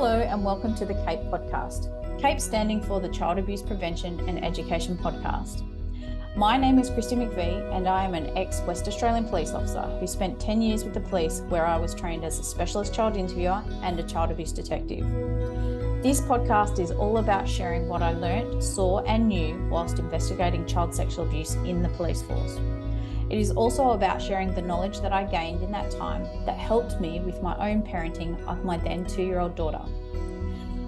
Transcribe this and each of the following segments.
Hello and welcome to the CAPE podcast. CAPE standing for the Child Abuse Prevention and Education Podcast. My name is Kristi McVie and I am an ex-West Australian police officer who spent 10 years with the police where I was trained as a specialist child interviewer and a child abuse detective. This podcast is all about sharing what I learnt, saw and knew whilst investigating child sexual abuse in the police force. It is also about sharing the knowledge that I gained in that time that helped me with my own parenting of my then 2-year-old daughter.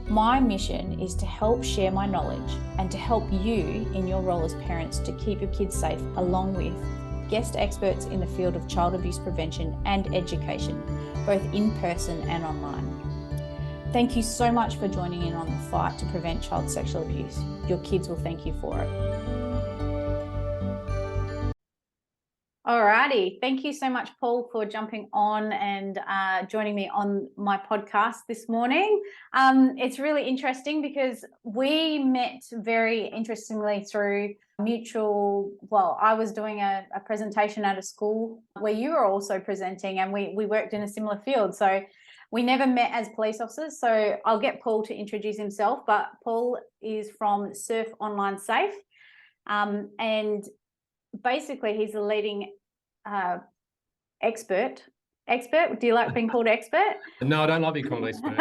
My mission is to help share my knowledge and to help you in your role as parents to keep your kids safe, along with guest experts in the field of child abuse prevention and education, both in person and online. Thank you so much for joining in on the fight to prevent child sexual abuse. Your kids will thank you for it. Alrighty, thank you so much, Paul, for jumping on and joining me on my podcast this morning. It's really interesting because we met very interestingly through mutual, I was doing a presentation at a school where you were also presenting, and we worked in a similar field. So we never met as police officers. So I'll get Paul to introduce himself, but Paul is from Surf Online Safe, and basically he's a leading expert. Do you like being called expert? No, I don't like being called expert.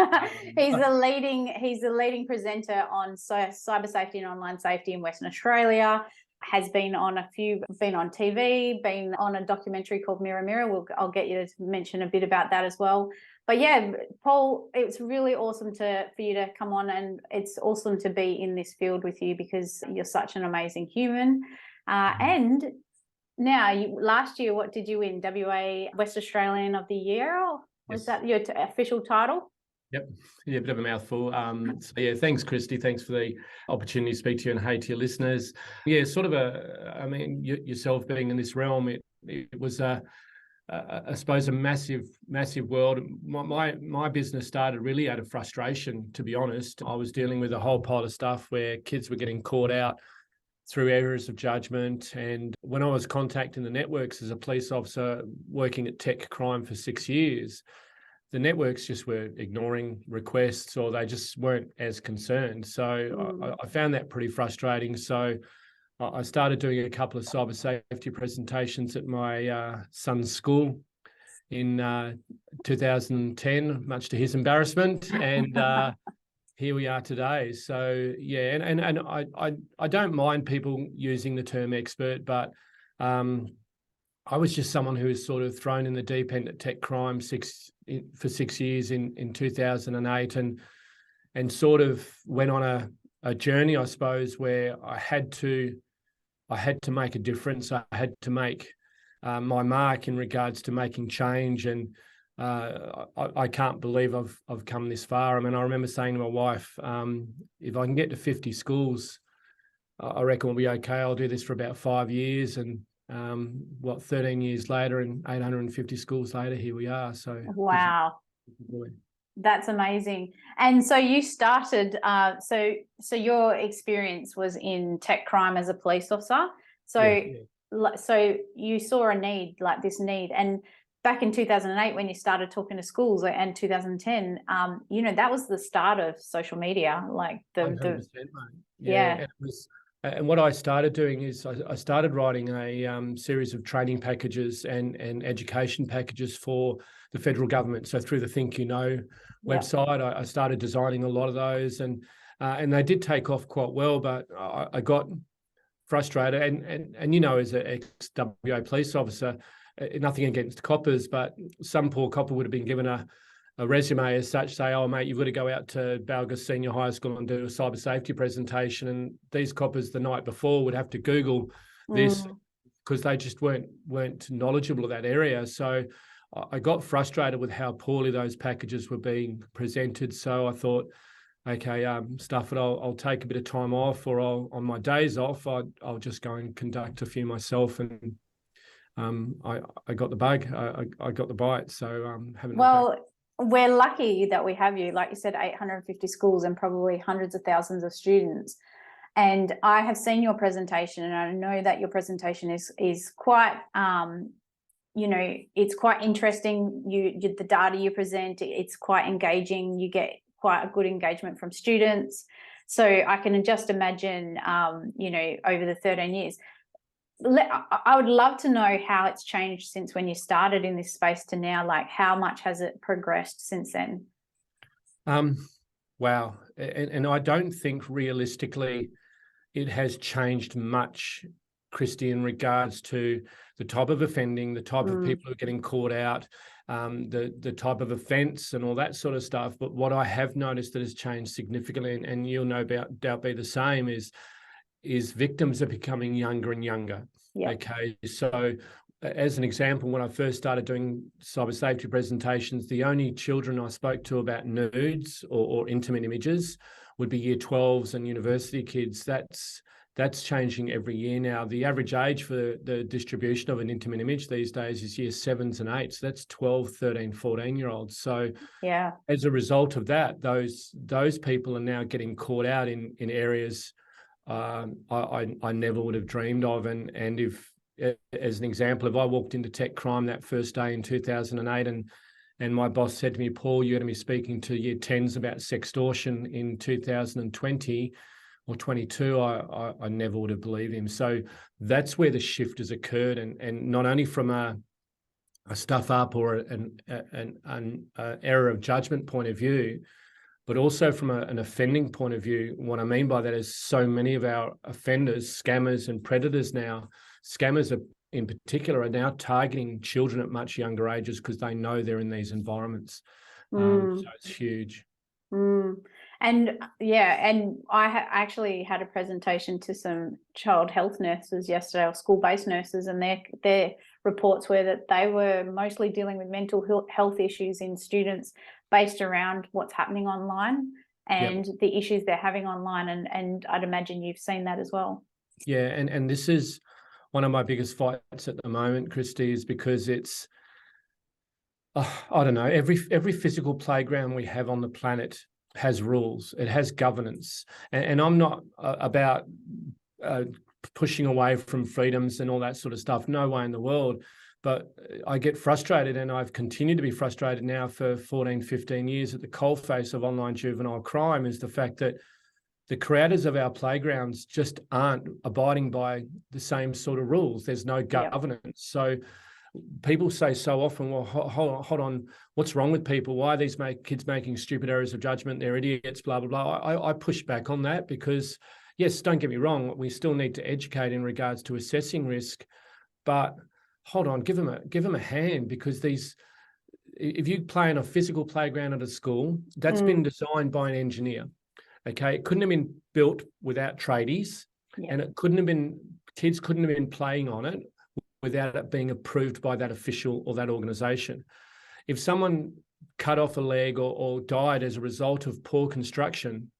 He's the leading presenter on cyber safety and online safety in Western Australia. Has been on on TV, been on a documentary called Mirror Mirror. I'll get you to mention a bit about that as well. But yeah, Paul, it's really awesome for you to come on, and it's awesome to be in this field with you because you're such an amazing human. And now, last year, what did you win? WA West Australian of the Year? Or was that your official title? Yep. Yeah, a bit of a mouthful. So yeah, thanks, Kristi. Thanks for the opportunity to speak to you, and hey to your listeners. Yeah, sort of yourself being in this realm, it was I suppose a massive world. My business started really out of frustration, to be honest. I was dealing with a whole pile of stuff where kids were getting caught out through errors of judgment. And when I was contacting the networks as a police officer working at tech crime for 6 years, the networks just were ignoring requests, or they just weren't as concerned. So I found that pretty frustrating. So I started doing a couple of cyber safety presentations at my son's school in 2010, much to his embarrassment. And here we are today. So yeah, and I don't mind people using the term expert, but I was just someone who was sort of thrown in the deep end at tech crime for 6 years in 2008, and sort of went on a journey, I suppose, where I had to make a difference. I had to make my mark in regards to making change, and I can't believe I've come this far. I mean, I remember saying to my wife, if I can get to 50 schools, I reckon we'll be okay. I'll do this for about 5 years, and 13 years later and 850 schools later, here we are. So wow, that's amazing. And so you started. So your experience was in tech crime as a police officer. So so you saw a need, like this need, and back in 2008, when you started talking to schools, and 2010, that was the start of social media, like And what I started doing is I started writing a series of training packages and education packages for the federal government. So through the Think You Know website, I started designing a lot of those, and they did take off quite well. But I got frustrated, and as an ex-WA police officer, nothing against coppers, but some poor copper would have been given a resume as such, say, oh, mate, you've got to go out to Balga Senior High School and do a cyber safety presentation. And these coppers the night before would have to Google this because they just weren't knowledgeable of that area. So I got frustrated with how poorly those packages were being presented. So I thought, okay, stuff it. I'll take a bit of time off, or on my days off, I'll just go and conduct a few myself. And I got the bug. I got the bite. So haven't. Well, we're lucky that we have you. Like you said, 850 schools and probably hundreds of thousands of students. And I have seen your presentation, and I know that your presentation is quite you know, it's quite interesting. The data you present, it's quite engaging. You get quite a good engagement from students. So I can just imagine, over the 13 years. I would love to know how it's changed since when you started in this space to now. Like, how much has it progressed since then? Wow. And I don't think realistically it has changed much, Kristi, in regards to the type of offending, the type of people who are getting caught out, the type of offence and all that sort of stuff. But what I have noticed that has changed significantly, and you'll no doubt be the same, is victims are becoming younger and younger. Yeah. Okay. So as an example, when I first started doing cyber safety presentations, the only children I spoke to about nudes or intimate images would be year 12s and university kids. That's changing every year now. The average age for the distribution of an intimate image these days is year 7s and 8s. That's 12, 13, 14-year-olds. So yeah, as a result of that, those people are now getting caught out in areas I never would have dreamed of. And if, as an example, if I walked into tech crime that first day in 2008 and my boss said to me, Paul, you're going to be speaking to year 10s about sextortion in 2020 or 22, I never would have believed him. So that's where the shift has occurred. And not only from a stuff up or an error of judgment point of view, but also from an offending point of view. What I mean by that is so many of our offenders, scammers and predators now, scammers in particular, are now targeting children at much younger ages because they know they're in these environments. So it's huge. And I actually had a presentation to some child health nurses yesterday, or school-based nurses, and their reports were that they were mostly dealing with mental health issues in students based around what's happening online and the issues they're having online. And I'd imagine you've seen that as well. Yeah, and this is one of my biggest fights at the moment, Kristi, is because it's, I don't know, every physical playground we have on the planet has rules. It has governance. And I'm not about pushing away from freedoms and all that sort of stuff. No way in the world. But I get frustrated, and I've continued to be frustrated now for 14, 15 years at the coalface of online juvenile crime, is the fact that the creators of our playgrounds just aren't abiding by the same sort of rules. There's no governance. So people say so often, well, hold on, what's wrong with people? Why are these kids making stupid errors of judgment? They're idiots, blah, blah, blah. I push back on that because, yes, don't get me wrong, we still need to educate in regards to assessing risk, but hold on, give them a hand, because if you play in a physical playground at a school, that's been designed by an engineer. Okay, it couldn't have been built without tradies, and kids couldn't have been playing on it without it being approved by that official or that organisation. If someone cut off a leg or died as a result of poor construction,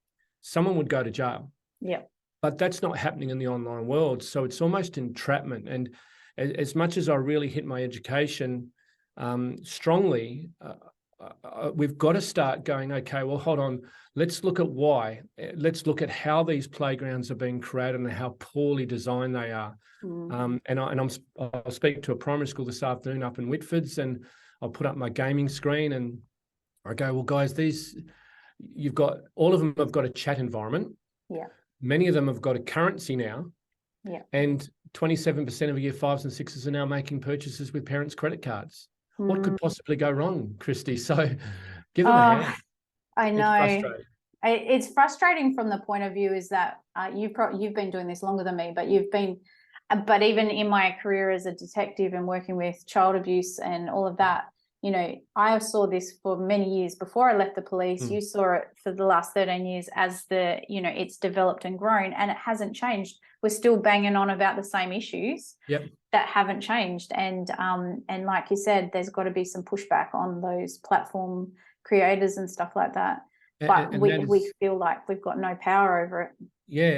someone would go to jail. Yeah. But that's not happening in the online world. So it's almost entrapment. And as much as I really hit my education strongly, we've got to start going, okay, well, hold on, let's look at why. Let's look at how these playgrounds are being created and how poorly designed they are. I'll speak to a primary school this afternoon up in Whitfords, and I'll put up my gaming screen and I go, well, guys, all of them have got a chat environment. Yeah. Many of them have got a currency now. Yeah. And 27% of year 5s and 6s are now making purchases with parents' credit cards. What could possibly go wrong, Kristi? So give them a hand. I know. It's frustrating. It's frustrating from the point of view is that you've been doing this longer than me, but even in my career as a detective and working with child abuse and all of that, I saw this for many years before I left the police. You saw it for the last 13 years as it's developed and grown, and it hasn't changed. We're still banging on about the same issues that haven't changed. And like you said, there's got to be some pushback on those platform creators and stuff like that. But we feel like we've got no power over it. Yeah,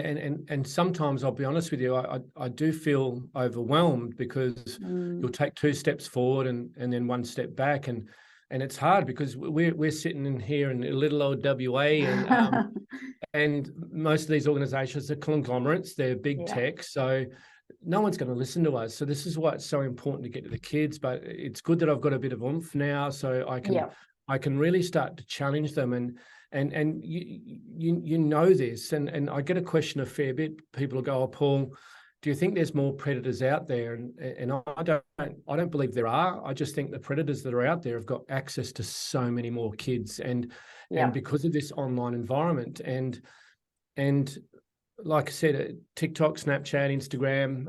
and sometimes I'll be honest with you, I do feel overwhelmed because you'll take 2 steps forward and then 1 step back, and it's hard because we're sitting in here in little old WA, and and most of these organisations are conglomerates, they're big tech, so no one's going to listen to us. So this is why it's so important to get to the kids. But it's good that I've got a bit of oomph now, so I can really start to challenge them. And you know this, and I get a question a fair bit. People will go, "Oh, Paul, do you think there's more predators out there?" And I don't believe there are. I just think the predators that are out there have got access to so many more kids, and because of this online environment, and like I said, TikTok, Snapchat, Instagram,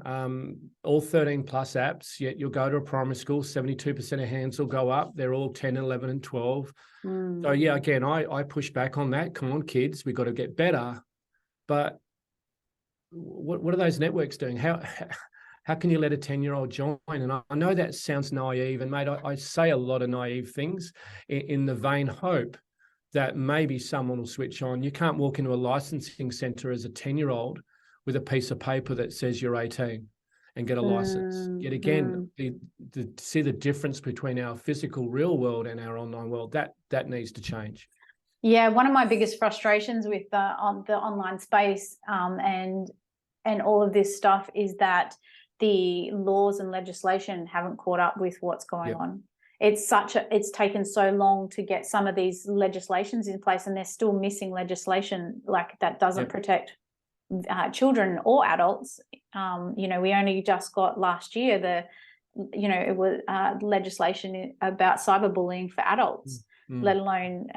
all 13 plus apps, yet you'll go to a primary school, 72% of hands will go up. They're all 10, 11 and 12. So yeah, again, I push back on that. Come on, kids, we've got to get better. But what are those networks doing? How can you let a 10-year-old join? And I know that sounds naive, and mate, I say a lot of naive things in the vain hope that maybe someone will switch on. You can't walk into a licensing centre as a 10-year-old with a piece of paper that says you're 18 and get a license. Yet again, see the difference between our physical real world and our online world, that needs to change. Yeah, one of my biggest frustrations with the online space and all of this stuff is that the laws and legislation haven't caught up with what's going on. It's taken so long to get some of these legislations in place, and they're still missing legislation like that doesn't protect children or adults. We only just got last year it was legislation about cyberbullying for adults, let alone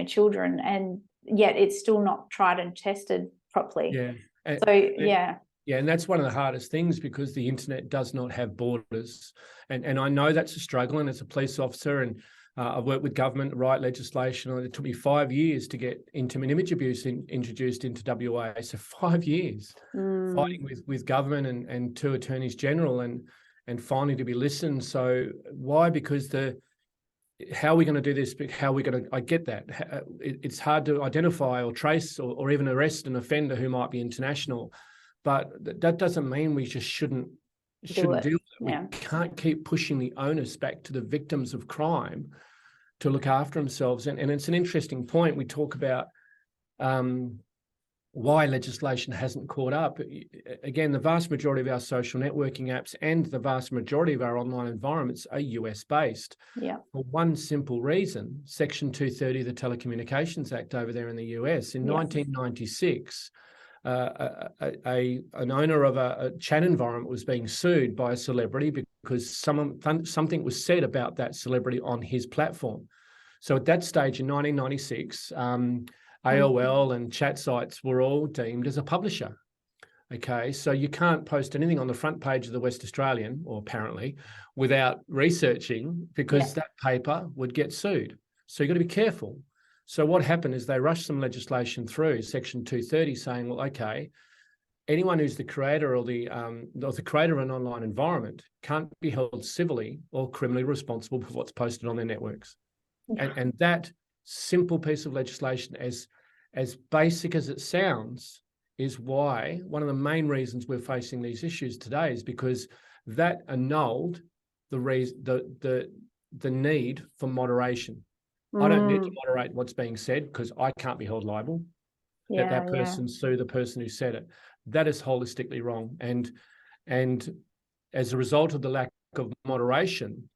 children, and yet it's still not tried and tested properly. Yeah, and that's one of the hardest things, because the internet does not have borders. And I know that's a struggle, and as a police officer, and I've worked with government to write legislation. It took me 5 years to get intimate image abuse introduced into WA. So 5 years fighting with government and two attorneys general, and finally to be listened. So why? Because how are we going to do this? How are we going to? I get that. It's hard to identify or trace or even arrest an offender who might be international. But that doesn't mean we just shouldn't deal with it. We can't keep pushing the onus back to the victims of crime to look after themselves. And it's an interesting point. We talk about why legislation hasn't caught up. Again, the vast majority of our social networking apps and the vast majority of our online environments are US-based. For one simple reason: Section 230 of the Telecommunications Act over there in the US in 1996. An owner of a chat environment was being sued by a celebrity because something was said about that celebrity on his platform. So at that stage in 1996, AOL and chat sites were all deemed as a publisher. Okay, so you can't post anything on the front page of the West Australian, or apparently, without researching, because that paper would get sued. So you've got to be careful. So what happened is they rushed some legislation through, Section 230, saying, well, okay, anyone who's the creator or the creator of an online environment can't be held civilly or criminally responsible for what's posted on their networks. And that simple piece of legislation, as basic as it sounds, is why one of the main reasons we're facing these issues today is because that annulled the need for moderation. I don't need to moderate what's being said because I can't be held liable. That person sue the person who said it. That is holistically wrong. And as a result of the lack of moderation,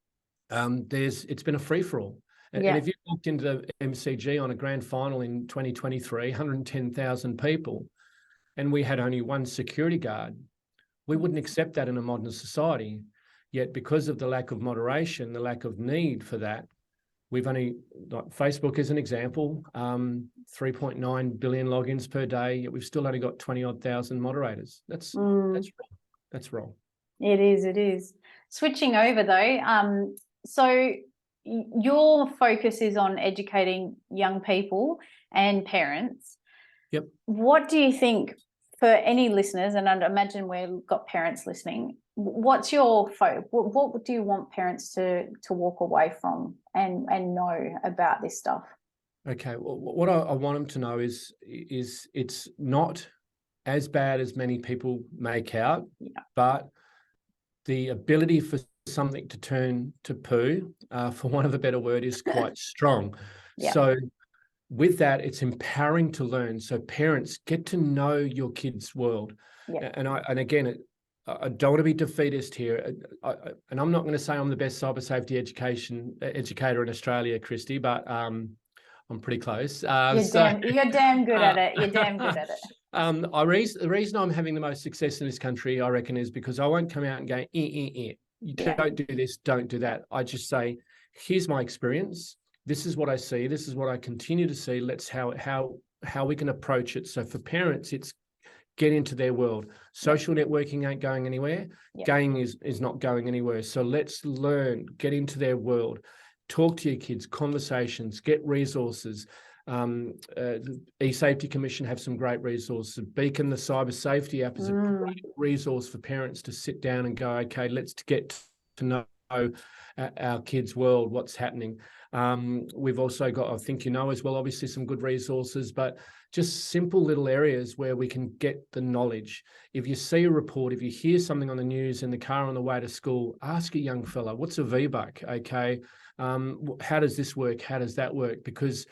it's been a free-for-all. And if you walked into the MCG on a grand final in 2023, 110,000 people, and we had only one security guard, we wouldn't accept that in a modern society. Yet because of the lack of moderation, the lack of need for that, we've only, like Facebook as an example, 3.9 billion logins per day, yet we've still only got 20-odd thousand moderators. That's wrong. That's wrong. It is. Switching over though, so your focus is on educating young people and parents. Yep. What do you think, for any listeners, and I'd imagine we've got parents listening, what's your focus? What do you want parents to walk away from and know about this stuff? Okay, well, what I want them to know is it's not as bad as many people make out, but the ability for something to turn to poo, for want of a better word, is quite strong. So with that, it's empowering to learn. So parents, get to know your kids' world. And again, I don't want to be defeatist here. And I'm not going to say I'm the best cyber safety educator in Australia, Kristi, but I'm pretty close. You're damn good at it. You're damn good at it. The reason I'm having the most success in this country, I reckon, is because I won't come out and go, you don't do this, don't do that. I just say, here's my experience. This is what I see. This is what I continue to see. Let's how we can approach it. So for parents, it's get into their world. Social networking ain't going anywhere. Gaming is not going anywhere. So let's learn, get into their world, talk to your kids, conversations, get resources. The eSafety Commission have some great resources. Beacon, the cyber safety app, is a great resource for parents to sit down and go, okay, let's get to know our kids' world, what's happening. We've also got, I think as well, obviously some good resources, but just simple little areas where we can get the knowledge. If you see a report, if you hear something on the news in the car on the way to school, ask a young fella, what's a VBUC? Okay. How does this work? How does that work? Because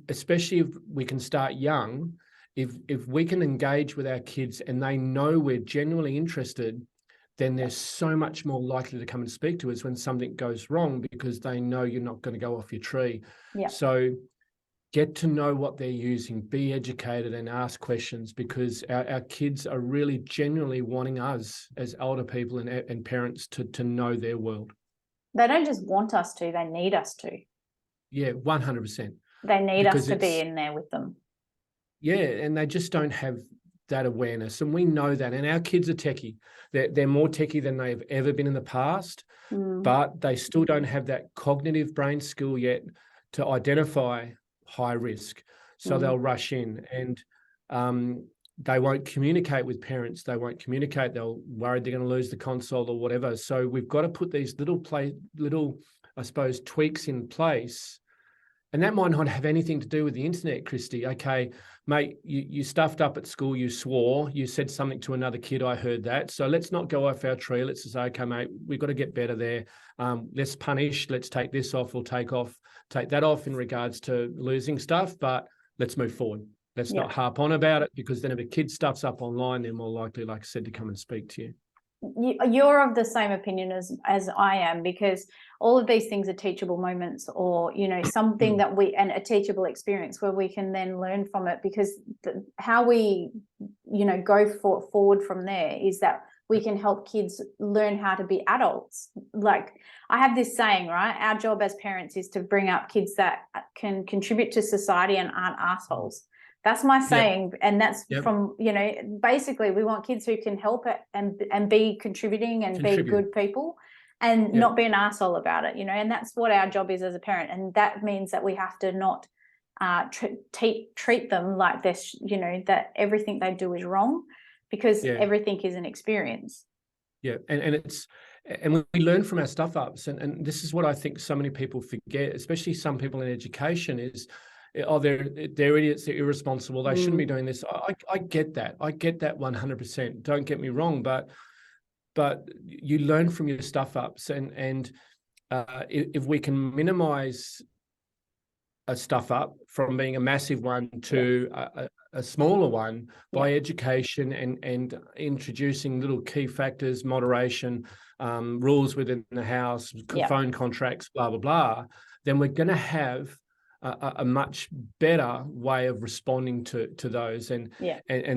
especially if we can start young, if we can engage with our kids and they know we're genuinely interested, then they're so much more likely to come and speak to us when something goes wrong, because they know you're not going to go off your tree. So get to know what they're using, be educated and ask questions, because our kids are really genuinely wanting us as older people and parents to know their world. They don't just want us to, they need us to. Yeah, 100%. They need us to be in there with them. Yeah, and they just don't have that awareness, and we know that. And our kids are techie. They're more techie than they've ever been in the past, but they still don't have that cognitive brain skill yet to identify high risk. So they'll rush in, and they won't communicate with parents. They won't communicate. They'll worried they're going to lose the console or whatever. So we've got to put these little, I suppose, tweaks in place. And that might not have anything to do with the internet, Kristi. Okay, mate, you stuffed up at school, you swore, you said something to another kid, I heard that. So let's not go off our tree. Let's just say, okay, mate, we've got to get better there. Let's punish, let's take this off, we'll take that off in regards to losing stuff, but let's move forward. Let's not harp on about it, because then if a kid stuffs up online, they're more likely, like I said, to come and speak to you. You're of the same opinion as I am, because all of these things are teachable moments, or something that and a teachable experience where we can then learn from it, because how we go forward from there is that we can help kids learn how to be adults. Like, I have this saying, right? Our job as parents is to bring up kids that can contribute to society and aren't assholes. That's my saying. And that's from, basically we want kids who can help it and be contributing and be good people and not be an asshole about it, and that's what our job is as a parent. And that means that we have to not treat them like this, that everything they do is wrong, because everything is an experience. Yeah. And we learn from our stuff ups. And this is what I think so many people forget, especially some people in education, is, they're idiots, they're irresponsible, they shouldn't be doing this. I get that. I get that 100%. Don't get me wrong, but you learn from your stuff ups, and if we can minimize a stuff up from being a massive one to a smaller one by education and introducing little key factors, moderation, rules within the house, phone contracts, blah, blah, blah, then we're going to have a much better way of responding to those. And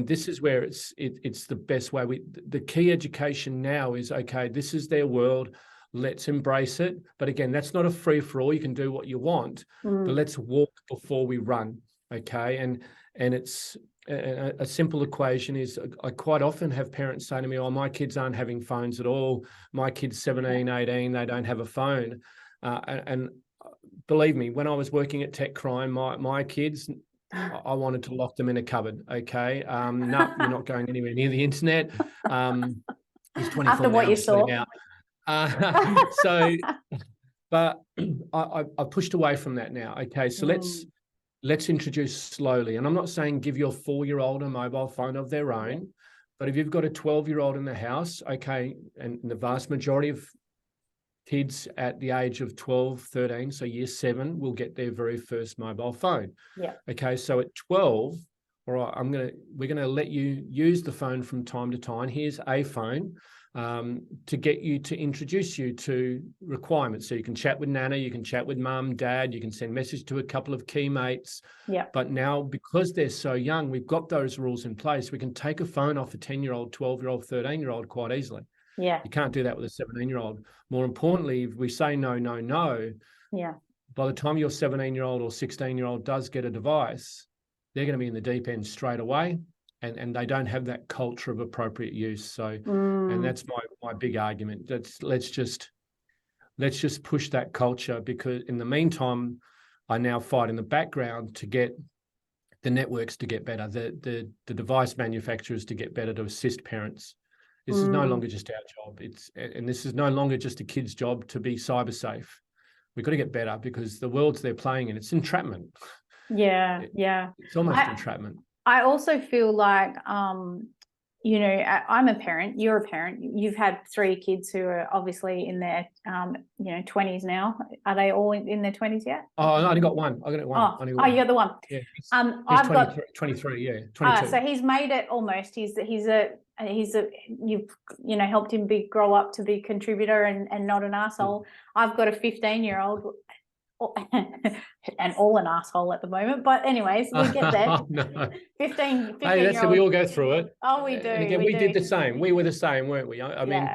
this is where it's the best way. The key education now is, okay, this is their world, let's embrace it. But again, that's not a free for all. You can do what you want, but let's walk before we run. Okay. And it's a simple equation is, I quite often have parents say to me, oh, my kids aren't having phones at all. My kid's 17, 18, they don't have a phone. And believe me, when I was working at Tech Crime, my kids, I wanted to lock them in a cupboard. Okay. No, you're not going anywhere near the internet. He's 24 after what you saw. But I pushed away from that now. Okay. So let's introduce slowly. And I'm not saying give your 4-year-old a mobile phone of their own, but if you've got a 12-year-old in the house, okay, and the vast majority of kids at the age of 12, 13, so year 7, will get their very first mobile phone. Yeah. Okay, so at 12, all right, we're gonna let you use the phone from time to time. Here's a phone. to get you to introduce you to requirements. So you can chat with Nana, you can chat with mum, dad, you can send message to a couple of key mates. Yeah. But now, because they're so young, we've got those rules in place. We can take a phone off a 10-year-old, 12-year-old, 13-year-old quite easily. Yeah. You can't do that with a 17-year-old. More importantly, if we say no, no, no, yeah, by the time your 17-year-old or 16-year-old does get a device, they're going to be in the deep end straight away. And they don't have that culture of appropriate use. So, and that's my big argument. Let's just push that culture, because in the meantime, I now fight in the background to get the networks to get better, the device manufacturers to get better, to assist parents. This is no longer just our job. And this is no longer just a kid's job to be cyber safe. We've got to get better, because the worlds they're playing in, it's entrapment. Yeah. It's almost entrapment. I also feel like, you know, I'm a parent, you're a parent, you've had 3 kids who are obviously in their, you know, 20s now. Are they all in their 20s yet? Oh, I only got one. I got one. Oh, you got the one. Yeah. I've 23, yeah, 22. So he's made it almost. He's you've, you know, helped him grow up to be a contributor and not an asshole. I've got a 15-year-old and all an asshole at the moment, but anyways, we get there. No. 15 hey, that's it. We all go through it. Oh, we do. And again, we did the same. We were the same, weren't we? I mean,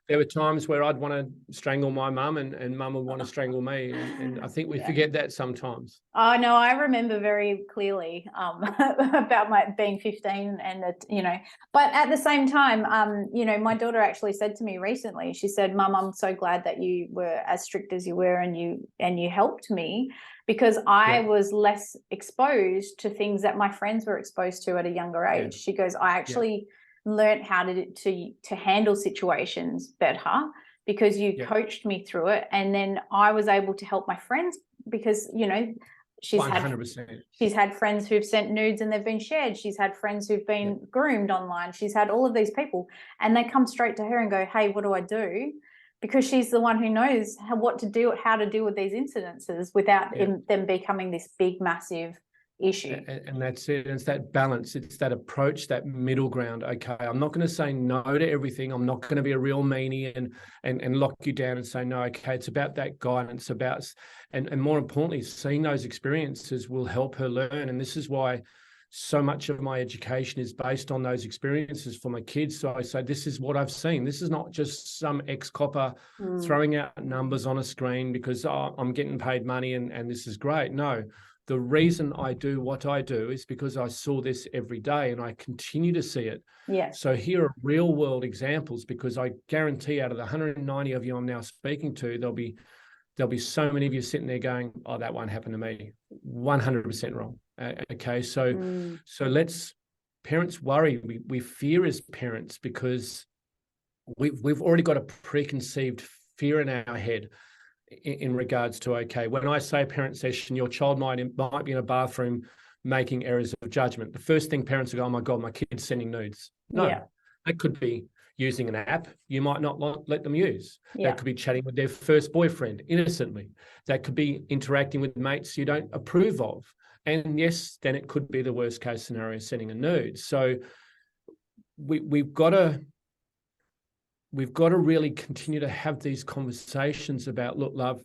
there were times where I'd want to strangle my mum, and mum would want to strangle me. And I think we forget that sometimes. Oh, no, I remember very clearly about my being 15 and, you know, but at the same time, you know, my daughter actually said to me recently, she said, Mum, I'm so glad that you were as strict as you were, and you helped me, because I was less exposed to things that my friends were exposed to at a younger age. She goes, I actually learned how to handle situations better because you coached me through it, and then I was able to help my friends, because, you know, she's 100%. Had friends who've sent nudes and they've been shared. She's had friends who've been groomed online. She's had all of these people, and they come straight to her and go, hey, what do I do? Because she's the one who knows how to deal with these incidences without them becoming this big, massive issue. And that's it. It's that balance. It's that approach, that middle ground. Okay, I'm not going to say no to everything. I'm not going to be a real meanie and lock you down and say no. Okay, it's about that guidance, and more importantly, seeing those experiences will help her learn. And this is why so much of my education is based on those experiences for my kids. So I say, this is what I've seen. This is not just some ex-copper throwing out numbers on a screen because I'm getting paid money and this is great. No. The reason I do what I do is because I saw this every day and I continue to see it. Yeah. So here are real world examples, because I guarantee out of the 190 of you I'm now speaking to, there'll be so many of you sitting there going, oh, that won't happen to me. 100% wrong. Okay. So let's, parents worry. We fear as parents because we've already got a preconceived fear in our head in regards to, okay, when I say parent session, your child might be in a bathroom making errors of judgment. The first thing parents go, oh my God, my kid's sending nudes. No, that could be using an app you might not let them use. That could be chatting with their first boyfriend innocently. That could be interacting with mates you don't approve of. And yes, then it could be the worst case scenario, sending a nude. So we've got to really continue to have these conversations about, look, love,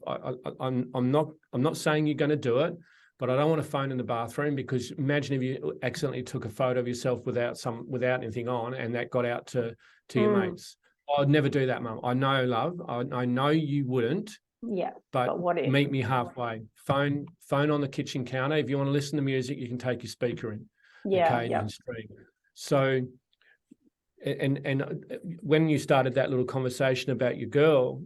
I'm not saying you're going to do it, but I don't want a phone in the bathroom, because imagine if you accidentally took a photo of yourself without anything on, and that got out to your mates. I'd never do that, Mum. I know, love. I know you wouldn't. Yeah. But what if? Meet me halfway. Phone on the kitchen counter. If you want to listen to music, you can take your speaker in. Yeah. Okay, you can stream. So. And when you started that little conversation about your girl,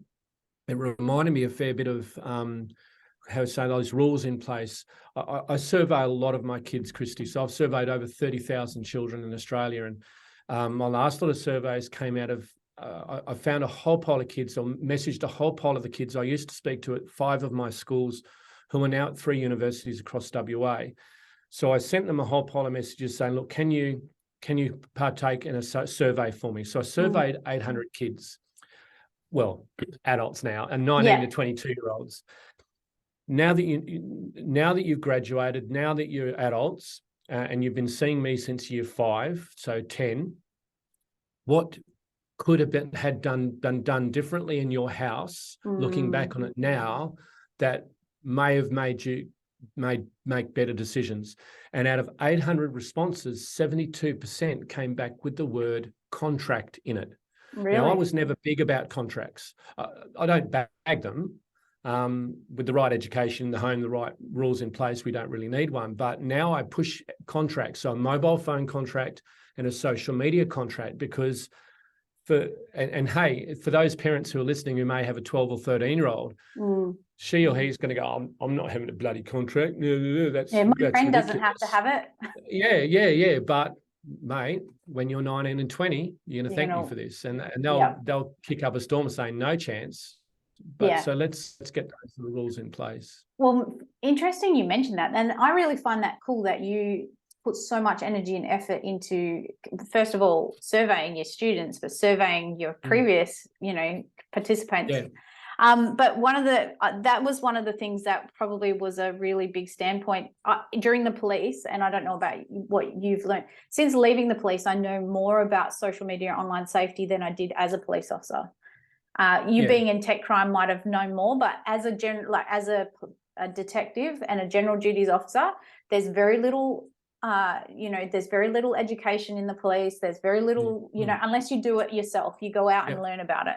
it reminded me a fair bit of how to say those rules in place. I survey a lot of my kids, Kristi. So I've surveyed over 30,000 children in Australia. And my last lot of surveys came out of, I found a whole pile of kids, or messaged a whole pile of the kids I used to speak to at 5 of my schools, who are now at 3 universities across WA. So I sent them a whole pile of messages saying, look, can you partake in a survey for me? So I surveyed 800 kids, well, adults now, and 19 to 22-year-olds. Now that you've graduated, now that you're adults, and you've been seeing me since year 5, so 10, what could have been done differently in your house, looking back on it now, that may have made you make better decisions. And out of 800 responses, 72% came back with the word contract in it. Really? Now, I was never big about contracts. I don't bag them. With the right education, the home, the right rules in place, we don't really need one. But now I push contracts, so a mobile phone contract and a social media contract, because hey, for those parents who are listening who may have a 12 or 13-year-old, she or he's going to go, I'm not having a bloody contract. That's my friend ridiculous. doesn't have to have it. Yeah. But mate, when you're 19 and 20, you're going to thank me for this, and they'll kick up a storm and say no chance. But so let's get those rules in place. Well, interesting you mentioned that, and I really find that cool that you put so much energy and effort into, first of all, surveying your students, but surveying your previous, participants. Yeah. But that was one of the things that probably was a really big standpoint during the police. And I don't know about what you've learned since leaving the police. I know more about social media and online safety than I did as a police officer. Being in tech crime might have known more, but as a detective and a general duties officer, there's very little, there's very little education in the police. There's very little, unless you do it yourself, you go out and learn about it.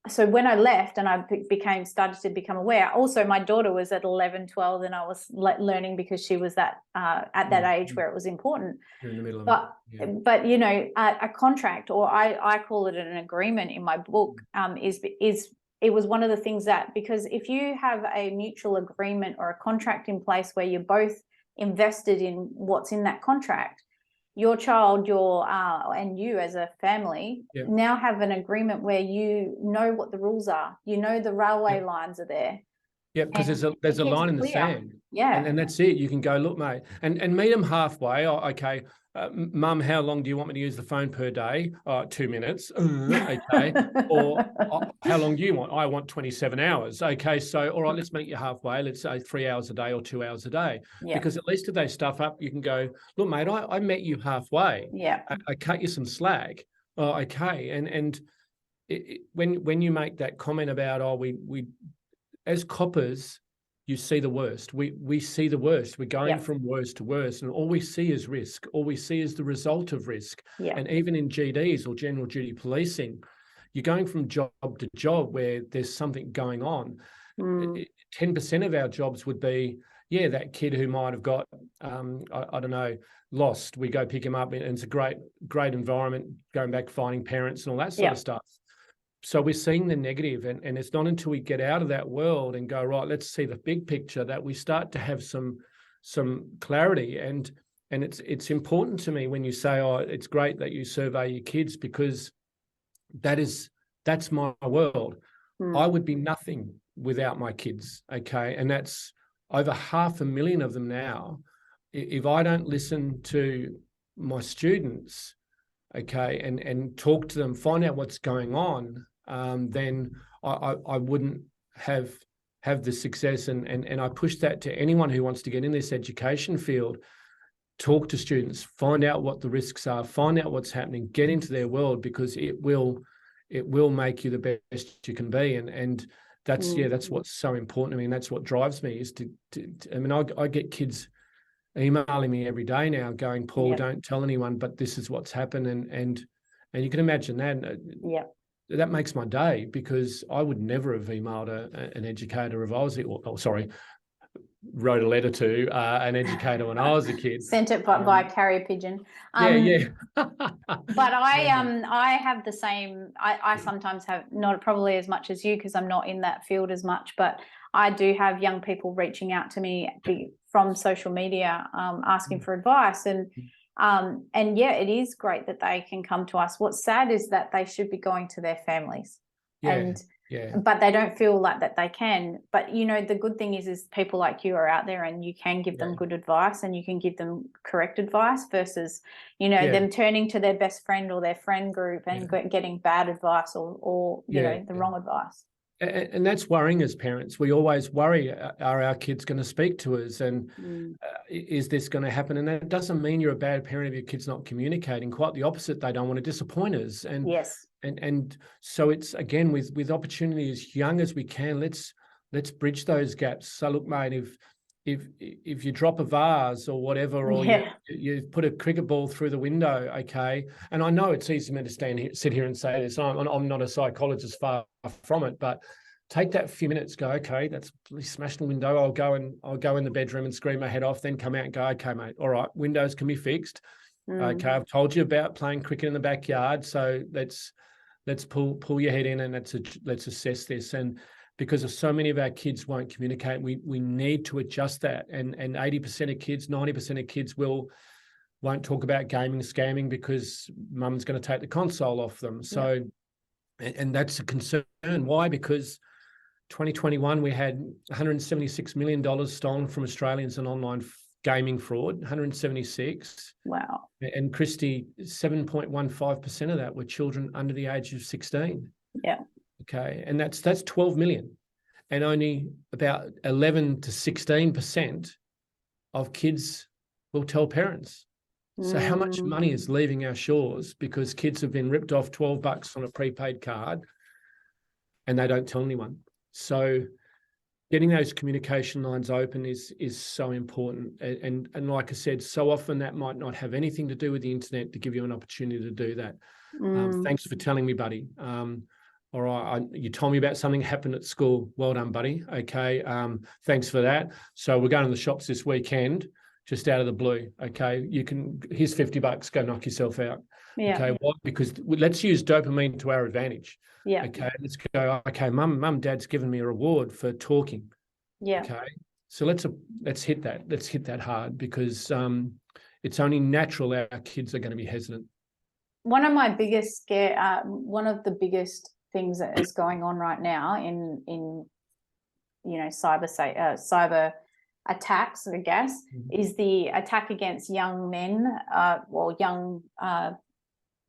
So when I left and I started to become aware, also my daughter was at 11, 12, and I was learning because she was at that age where it was important. You're in the middle of it. But a contract, or I call it an agreement in my book, it was one of the things that, because if you have a mutual agreement or a contract in place where you're both invested in what's in that contract, your child, and you as a family now have an agreement where you know what the rules are. You know the railway lines are there. Yeah, because there's a line in the sand. Yeah. And that's it. You can go, look, mate, and meet them halfway. Oh, okay, Mum, how long do you want me to use the phone per day? 2 minutes. Okay. Or how long do you want? I want 27 hours. Okay, so all right, let's meet you halfway. Let's say 3 hours a day or 2 hours a day. Yeah. Because at least if they stuff up, you can go, look, mate, I met you halfway. Yeah. I cut you some slack. Oh, okay. And when you make that comment about, we as coppers, you see the worst. We see the worst. We're going from worst to worst, and all we see is risk. All we see is the result of risk. Yeah. And even in GDs or general duty policing, you're going from job to job where there's something going on. 10% of our jobs would be, that kid who might have got, I don't know, lost. We go pick him up, and it's a great environment, going back, finding parents and all that sort of stuff. So we're seeing the negative, and it's not until we get out of that world and go, right, let's see the big picture, that we start to have some clarity. And it's important to me when you say, it's great that you survey your kids, because that's my world. I would be nothing without my kids, okay? And that's over 500,000 of them now. If I don't listen to my students, okay, and talk to them, find out what's going on, then I wouldn't have the success. And I push that to anyone who wants to get in this education field. Talk to students, find out what the risks are, find out what's happening, get into their world, because it will make you the best you can be. And that's that's what's so important to me, and that's what drives me, is to I mean, I get kids emailing me every day now going, Paul, don't tell anyone, but this is what's happened. And you can imagine that. That makes my day, because I would never have emailed an educator if I was, wrote a letter to an educator when I was a kid. Sent it by carrier pigeon. But I have the same. I sometimes have, not probably as much as you, because I'm not in that field as much, but I do have young people reaching out to me from social media, asking for advice, and it is great that they can come to us. What's sad is that they should be going to their families, but they don't feel like that they can. But the good thing is people like you are out there, and you can give them good advice, and you can give them correct advice, versus them turning to their best friend or their friend group and getting bad advice or the wrong advice. And that's worrying as parents. We always worry, are our kids going to speak to us? And is this going to happen? And that doesn't mean you're a bad parent if your kid's not communicating. Quite the opposite. They don't want to disappoint us. And yes. And so it's, again, with opportunity as young as we can, let's bridge those gaps. So look, mate, if you drop a vase or whatever, or you put a cricket ball through the window, okay. And I know it's easy for me to sit here and say this. I'm not a psychologist, far from it, but take that few minutes. Go, okay, that's smashed the window. I'll go in the bedroom and scream my head off. Then come out and go, okay, mate. All right, windows can be fixed. Okay, I've told you about playing cricket in the backyard, so let's pull your head in and let's assess this. And because so many of our kids won't communicate, we need to adjust that. And 80% of kids, 90% of kids won't talk about gaming, scamming, because mum's going to take the console off them. So, and that's a concern. Why? Because 2021 we had $176 million stolen from Australians in online gaming fraud. 176. Wow. And Kristi, 7.15% of that were children under the age of 16. Yeah. Okay, and that's 12 million, and only about 11 to 16% of kids will tell parents. So how much money is leaving our shores because kids have been ripped off $12 on a prepaid card and they don't tell anyone? So getting those communication lines open is so important. And like I said, so often that might not have anything to do with the internet to give you an opportunity to do that. Thanks for telling me, buddy. All right, you told me about something happened at school. Well done, buddy. Okay, thanks for that. So we're going to the shops this weekend, just out of the blue. Okay, here's $50. Go knock yourself out. Yeah. Okay, why? Because let's use dopamine to our advantage. Yeah. Okay, let's go. Okay, mum, dad's given me a reward for talking. Yeah. Okay, so let's hit that. Let's hit that hard, because it's only natural our kids are going to be hesitant. One of the biggest things that is going on right now in cyber attacks, I guess, is the attack against young men, or young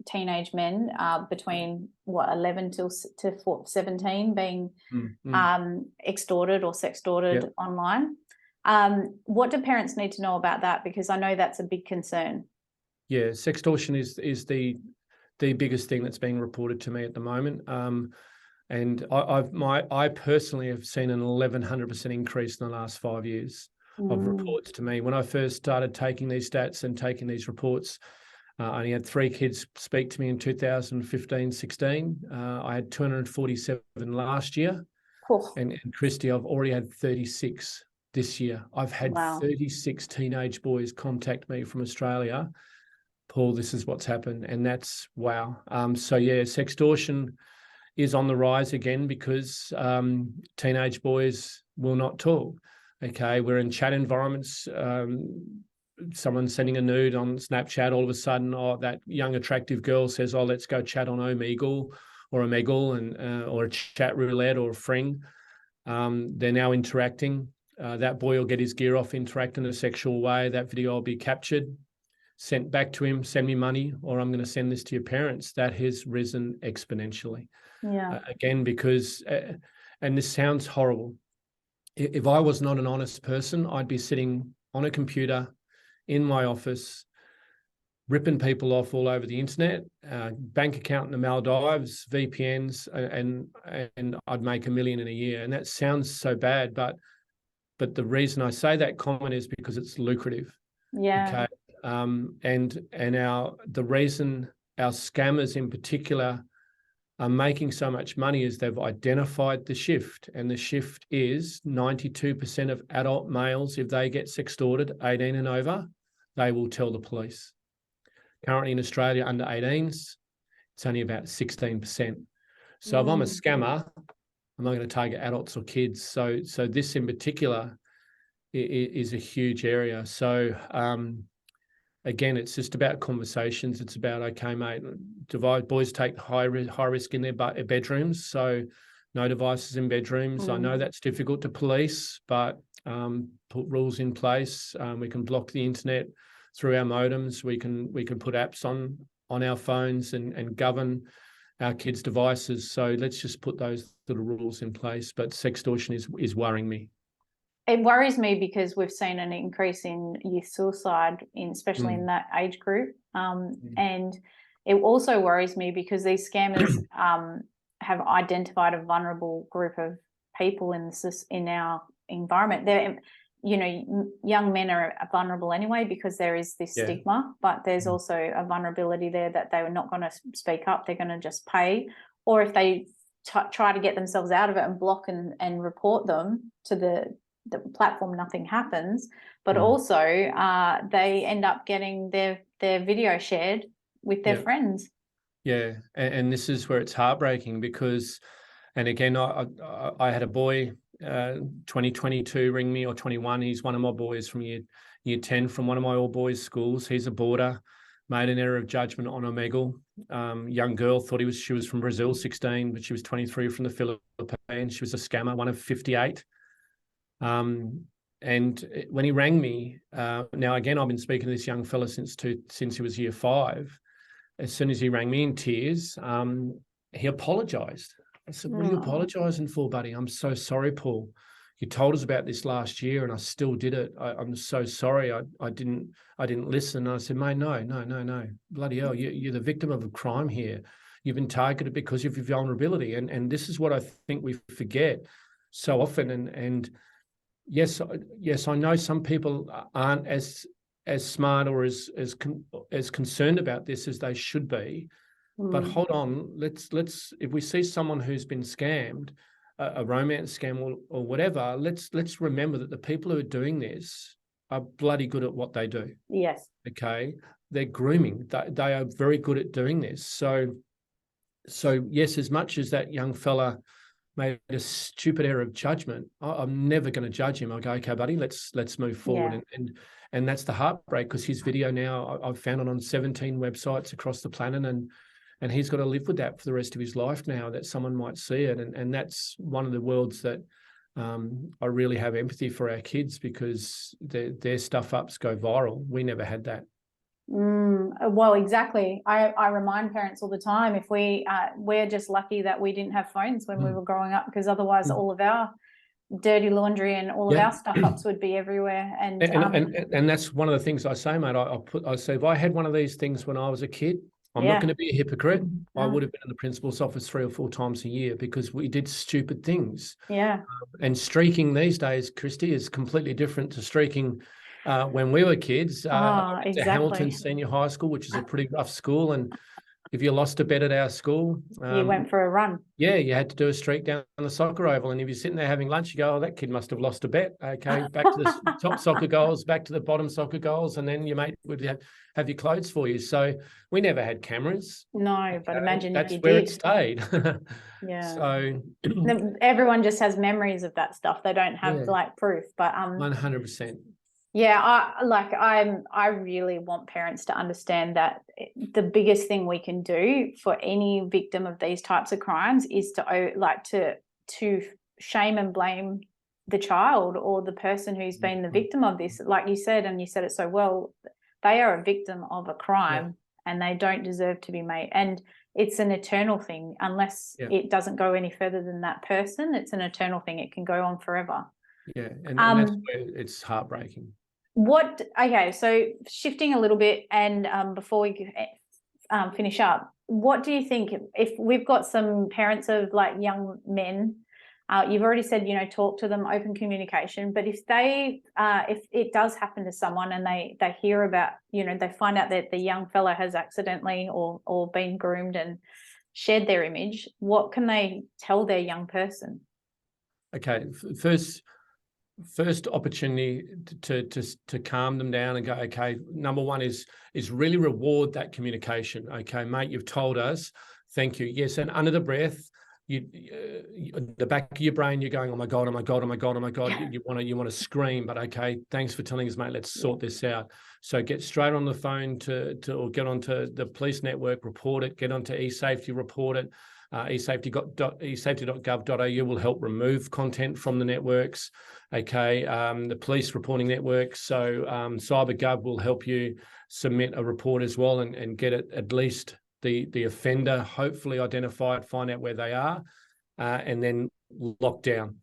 teenage men between 11 to 17 being extorted or sextorted online. What do parents need to know about that? Because I know that's a big concern. Yeah, sextortion is the biggest thing that's being reported to me at the moment. And I personally have seen an 1,100% increase in the last 5 years of reports to me. When I first started taking these stats and taking these reports, I only had 3 kids speak to me in 2015-16. I had 247 last year. And Kristi, I've already had 36 this year. I've had 36 teenage boys contact me from Australia. Paul, this is what's happened. And that's wow. So yeah, sextortion is on the rise again, because teenage boys will not talk. Okay, we're in chat environments. Someone sending a nude on Snapchat, all of a sudden, that young attractive girl says, let's go chat on Omegle or Omegle, and or a chat roulette or a Fring. They're now interacting. That boy will get his gear off, interact in a sexual way. That video will be captured, sent back to him, send me money, or I'm going to send this to your parents. That has risen exponentially. Yeah. Again, because, and this sounds horrible, if I was not an honest person, I'd be sitting on a computer in my office, ripping people off all over the internet, bank account in the Maldives, VPNs, and I'd make $1 million in a year. And that sounds so bad, but the reason I say that comment is because it's lucrative. Yeah. Okay. And the reason our scammers in particular are making so much money is they've identified the shift, and the shift is 92% of adult males, if they get sextorted, 18 and over, they will tell the police. Currently in Australia, under 18s, it's only about 16%. So if I'm a scammer, I'm not going to target adults or kids. So this in particular is a huge area. So again, it's just about conversations. It's about, okay, mate, boys take high risk in their bedrooms. So no devices in bedrooms. I know that's difficult to police, but put rules in place. We can block the internet through our modems. We can put apps on our phones and govern our kids' devices. So let's just put those little rules in place. But sextortion is worrying me. It worries me because we've seen an increase in youth suicide, especially in that age group. And it also worries me because these scammers have identified a vulnerable group of people in our environment. They're, young men are vulnerable anyway because there is this stigma, but there's also a vulnerability there that they were not going to speak up. They're going to just pay, or if they try to get themselves out of it and block and report them to the platform, nothing happens. But also they end up getting their video shared with their friends. Yeah, and this is where it's heartbreaking because, and again, I had a boy 2022 ring me, or 21. He's one of my boys from year 10 from one of my all boys schools. He's a boarder, made an error of judgment on Omegle. Young girl thought she was from Brazil, 16, but she was 23 from the Philippines. She was a scammer, one of 58. And when he rang me, now again, I've been speaking to this young fella since he was year 5. As soon as he rang me in tears, he apologized. I said, "What are you apologizing for, buddy? I'm so sorry, Paul. You told us about this last year and I still did it. I'm so sorry. I didn't listen." And I said, "Mate, no. Bloody hell, you're the victim of a crime here. You've been targeted because of your vulnerability." And this is what I think we forget so often. And yes, I know some people aren't as smart or as concerned about this as they should be. But hold on, let's if we see someone who's been scammed, a romance scam or whatever, let's remember that the people who are doing this are bloody good at what they do. Yes. Okay, they're grooming. They are very good at doing this. So yes, as much as that young fella made a stupid error of judgment, I'm never going to judge him. I'll go, "Okay, buddy, let's move forward." And that's the heartbreak, because his video now, I've found it on 17 websites across the planet, and he's got to live with that for the rest of his life now, that someone might see it. And that's one of the worlds that I really have empathy for our kids, because their stuff-ups go viral. We never had that. Well, exactly. I remind parents all the time, if we're just lucky that we didn't have phones when we were growing up, because otherwise all of our dirty laundry and all of our stuff-ups would be everywhere. And that's one of the things I say, mate. I say, if I had one of these things when I was a kid, I'm not going to be a hypocrite. I would have been in the principal's office 3 or 4 times a year, because we did stupid things. And streaking these days, Kristi, is completely different to streaking when we were kids. I went to Hamilton Senior High School, which is a pretty rough school, and if you lost a bet at our school, you went for a run. Yeah, you had to do a streak down the soccer oval, and if you're sitting there having lunch, you go, "Oh, that kid must have lost a bet." Okay, back to the top soccer goals, back to the bottom soccer goals, and then your mate would have your clothes for you. So we never had cameras. No, but imagine if you did. That's where it stayed. Yeah. So everyone just has memories of that stuff. They don't have like proof, but 100%. Yeah, I really want parents to understand that the biggest thing we can do for any victim of these types of crimes is to shame and blame the child or the person who's been the victim of this. Like you said, and you said it so well, they are a victim of a crime and they don't deserve to be made. And it's an eternal thing unless it doesn't go any further than that person. It's an eternal thing. It can go on forever. Yeah, and that's where it's heartbreaking. Okay, so shifting a little bit, and before we finish up, what do you think if we've got some parents of like young men? You've already said, talk to them, open communication, but if it does happen to someone and they hear about, they find out that the young fella has accidentally or been groomed and shared their image, what can they tell their young person? Okay, first opportunity to calm them down and go, okay, number one is really reward that communication. Okay, mate, you've told us, thank you. Yes, and under the breath, the back of your brain, you're going, "Oh my God, oh my God, oh my God, oh my God." You want to scream, but okay, thanks for telling us, mate. Let's sort this out. So get straight on the phone or get onto the police network, report it, get onto eSafety, report it. eSafety.gov.au will help remove content from the networks. Okay, the police reporting networks. So CyberGov will help you submit a report as well and get it at least the offender, hopefully identify it, find out where they are, and then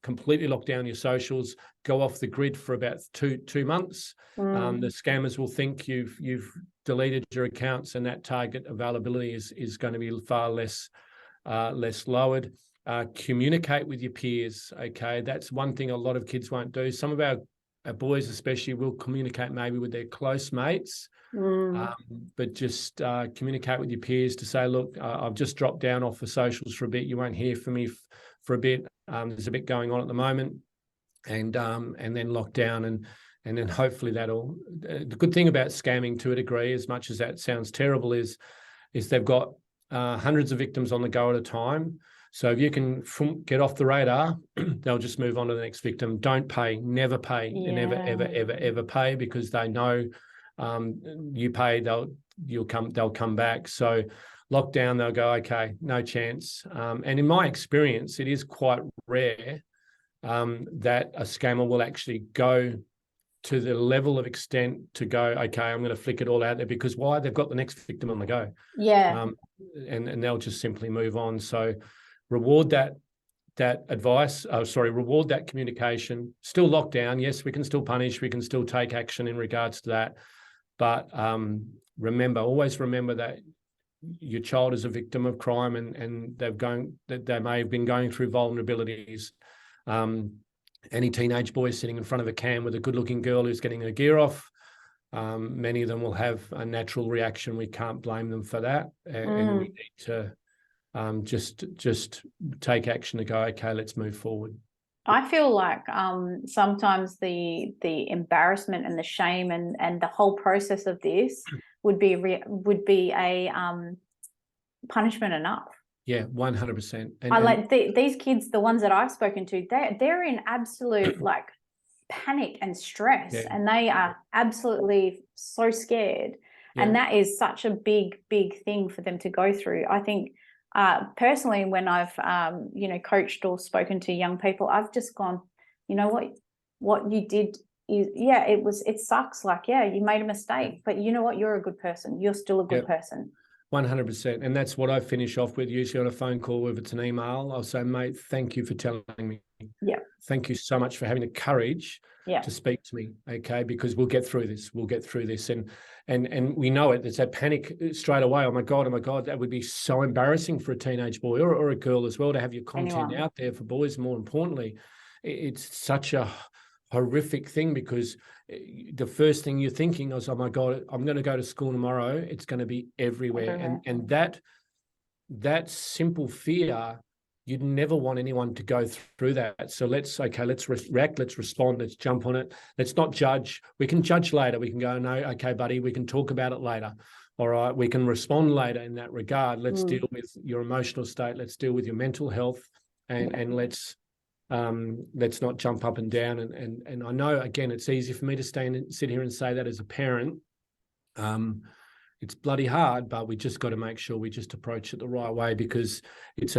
completely lock down your socials, go off the grid for about two months. The scammers will think you've deleted your accounts, and that target availability is going to be far less lowered. Communicate with your peers. Okay, that's one thing a lot of kids won't do. Some of our boys especially will communicate maybe with their close mates, but just communicate with your peers to say, look, I've just dropped down off the socials for a bit. You won't hear from me for a bit. There's a bit going on at the moment, and then lock down, and then hopefully that'll. The good thing about scamming, to a degree, as much as that sounds terrible, is they've got hundreds of victims on the go at a time. So if you can get off the radar, they'll just move on to the next victim. Don't pay, never pay, and ever pay, because they know you pay, they'll come back. So lockdown, they'll go, okay, no chance. And in my experience, it is quite rare that a scammer will actually go to the level of extent to go, okay, I'm going to flick it all out there, because why? They've got the next victim on the go. Yeah. And they'll just simply move on. So reward that advice, reward that communication. Still lock down. Yes, we can still punish, we can still take action in regards to that. But always remember that your child is a victim of crime, and they may have been going through vulnerabilities. Any teenage boy sitting in front of a cam with a good-looking girl who's getting her gear off, many of them will have a natural reaction. We can't blame them for that, and we need to just take action to go, okay, let's move forward. I feel like sometimes the embarrassment and the shame and the whole process of this would be a punishment enough. Yeah, 100%. I like these kids, the ones that I've spoken to, they're in absolute like panic and stress, and they are absolutely so scared. And that is such a big thing for them to go through. I think personally, when I've coached or spoken to young people, I've just gone, you know what you did is, it sucks. Like, you made a mistake, but you know what? You're a good person. You're still a good person. 100%. And that's what I finish off with, usually on a phone call. If it's an email, I'll say, mate, thank you for telling me. Yeah. Thank you so much for having the courage to speak to me. Okay. Because we'll get through this. And we know it. There's that panic straight away. Oh my God, that would be so embarrassing for a teenage boy or a girl as well, to have your content out there for boys. More importantly, it's such a horrific thing, because the first thing you're thinking is, oh my God, I'm going to go to school tomorrow. It's going to be everywhere. And that simple fear, you'd never want anyone to go through that. So let's react, let's respond, let's jump on it. Let's not judge. We can judge later. We can go, no, okay, buddy, we can talk about it later. All right, we can respond later in that regard. Let's deal with your emotional state. Let's deal with your mental health, and let's not jump up and down. And I know, again, it's easy for me to sit here and say that as a parent. It's bloody hard, but we just got to make sure we just approach it the right way, because it's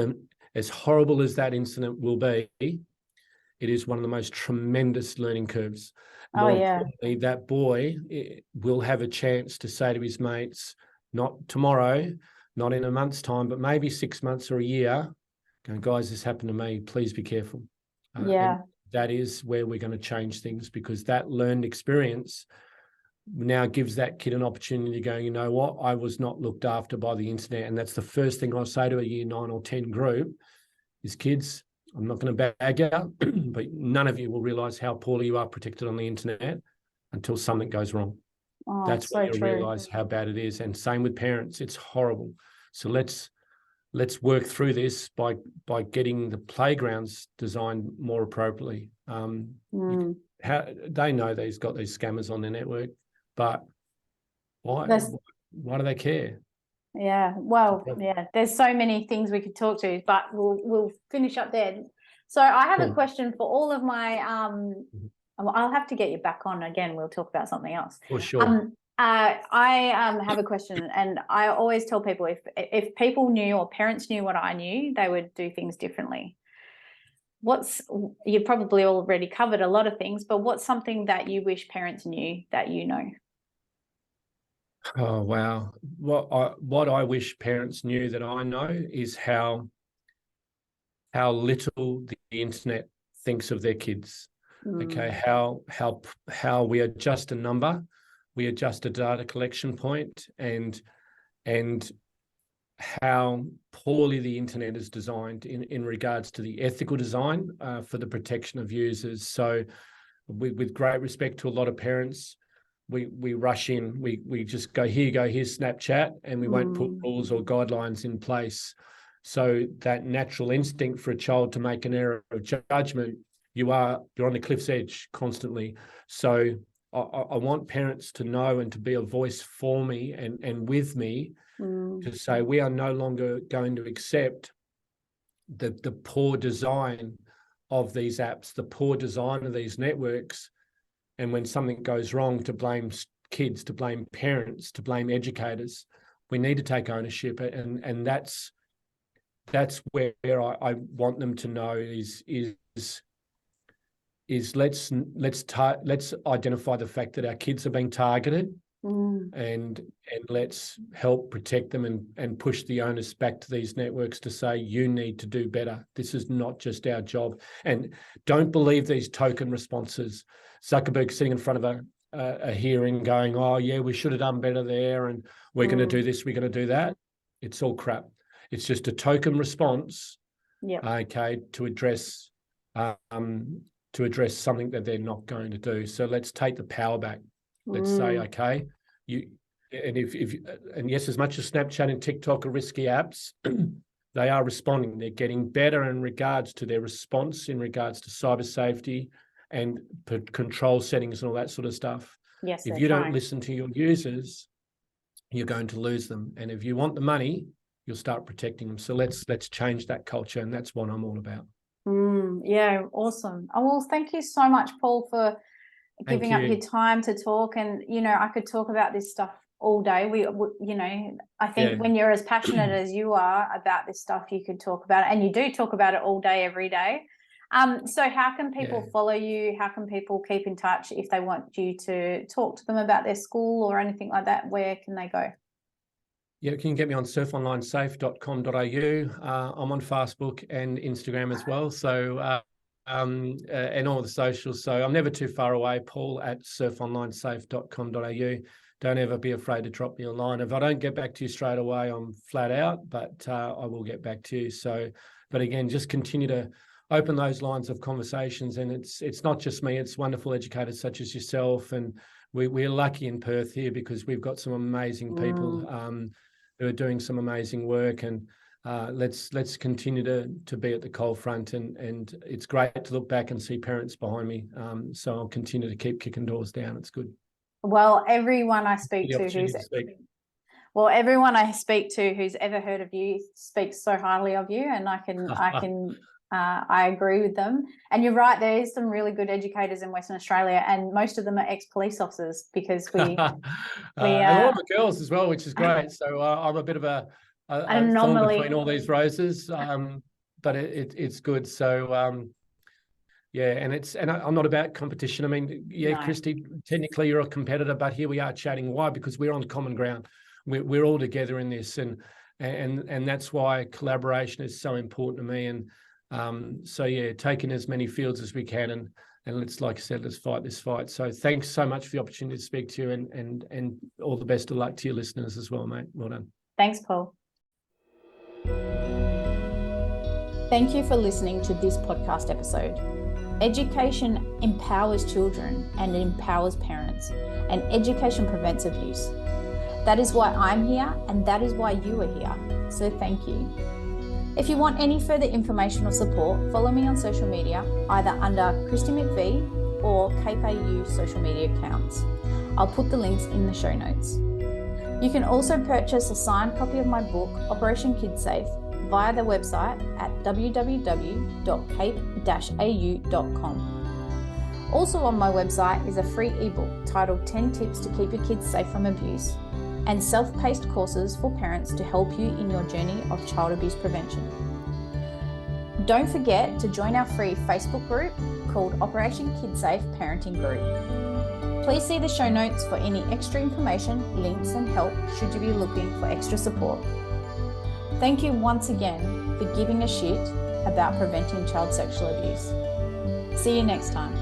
as horrible as that incident will be, it is one of the most tremendous learning curves. More importantly, that boy will have a chance to say to his mates, not tomorrow, not in a month's time, but maybe 6 months or a year, going, guys, this happened to me, please be careful. And that is where we're going to change things, because that learned experience now gives that kid an opportunity to go, you know what, I was not looked after by the internet. And that's the first thing I'll say to a year 9 or 10 group is, kids, I'm not going to bag you, but none of you will realise how poorly you are protected on the internet until something goes wrong. That's when you realise how bad it is. And same with parents, it's horrible. So let's work through this by getting the playgrounds designed more appropriately. They know they've got these scammers on their network, but why do they care? Yeah, well, there's so many things we could talk to, but we'll finish up there. So I have a question for all of my I'll have to get you back on again. We'll talk about something else. For sure. I have a question, and I always tell people, if people knew, or parents knew what I knew, they would do things differently. You've probably already covered a lot of things, but what's something that you wish parents knew that you know? Oh, wow. What I wish parents knew that I know is how little the internet thinks of their kids. Okay, how we are just a number, we are just a data collection point, and how poorly the internet is designed in regards to the ethical design for the protection of users. So with great respect to a lot of parents, we rush in, we just go, here you go, here's Snapchat, and we won't put rules or guidelines in place. So that natural instinct for a child to make an error of judgment, you're on the cliff's edge constantly. So I want parents to know and to be a voice for me and with me to say we are no longer going to accept the poor design of these apps, the poor design of these networks. And when something goes wrong, to blame kids, to blame parents, to blame educators. We need to take ownership, and that's where I want them to know is let's identify the fact that our kids are being targeted, and let's help protect them and push the onus back to these networks to say, you need to do better. This is not just our job. And don't believe these token responses. Zuckerberg sitting in front of a hearing going, oh yeah, we should have done better there, and we're going to do this, we're going to do that. It's all crap. It's just a token response, okay, to address something that they're not going to do. So let's take the power back. Let's say, okay, and yes, as much as Snapchat and TikTok are risky apps, they are responding. They're getting better in regards to their response, in regards to cyber safety and control settings and all that sort of stuff. Yes, if you don't listen to your users, you're going to lose them. And if you want the money, you'll start protecting them. So let's change that culture, and that's what I'm all about. Yeah, awesome. Oh, well, thank you so much, Paul, for giving up your time to talk. And I could talk about this stuff all day. I think when you're as passionate as you are about this stuff, you could talk about it, and you do talk about it all day, every day. So how can people follow you? How can people keep in touch if they want you to talk to them about their school or anything like that? Where can they go? Yeah, you can get me on surfonlinesafe.com.au. I'm on Facebook and Instagram as well. So, and all the socials. So I'm never too far away, Paul at surfonlinesafe.com.au. Don't ever be afraid to drop me a line. If I don't get back to you straight away, I'm flat out, but I will get back to you. So, but again, just continue to open those lines of conversations. And it's not just me, it's wonderful educators such as yourself. And we're lucky in Perth here because we've got some amazing people who are doing some amazing work. And let's continue to be at the coal front. And it's great to look back and see parents behind me. So I'll continue to keep kicking doors down. It's good. Well, everyone I speak to who's ever heard of you speaks so highly of you, and I agree with them. And you're right, there is some really good educators in Western Australia, and most of them are ex-police officers because and a lot of the girls as well, which is great. So I'm a bit of an anomaly between all these roses, but it's good. So and I'm not about competition. I mean, no. Kristi, technically you're a competitor, but here we are chatting. Why? Because we're on common ground. We're all together in this, and that's why collaboration is so important to me. And taking as many fields as we can, and let's, like I said, let's fight this fight. So thanks so much for the opportunity to speak to you, and all the best of luck to your listeners as well, mate. Well done. Thanks, Paul. Thank you for listening to this podcast episode. Education empowers children and empowers parents, and education prevents abuse. That is why I'm here, and that is why you are here. So thank you. If you want any further information or support, follow me on social media, either under Kristi McVie or Cape AU social media accounts. I'll put the links in the show notes. You can also purchase a signed copy of my book, Operation Kids Safe, via the website at www.cape-au.com. Also on my website is a free ebook titled 10 Tips to Keep Your Kids Safe from Abuse, and self-paced courses for parents to help you in your journey of child abuse prevention. Don't forget to join our free Facebook group called Operation Kids Safe Parenting Group. Please see the show notes for any extra information, links, and help should you be looking for extra support. Thank you once again for giving a shit about preventing child sexual abuse. See you next time.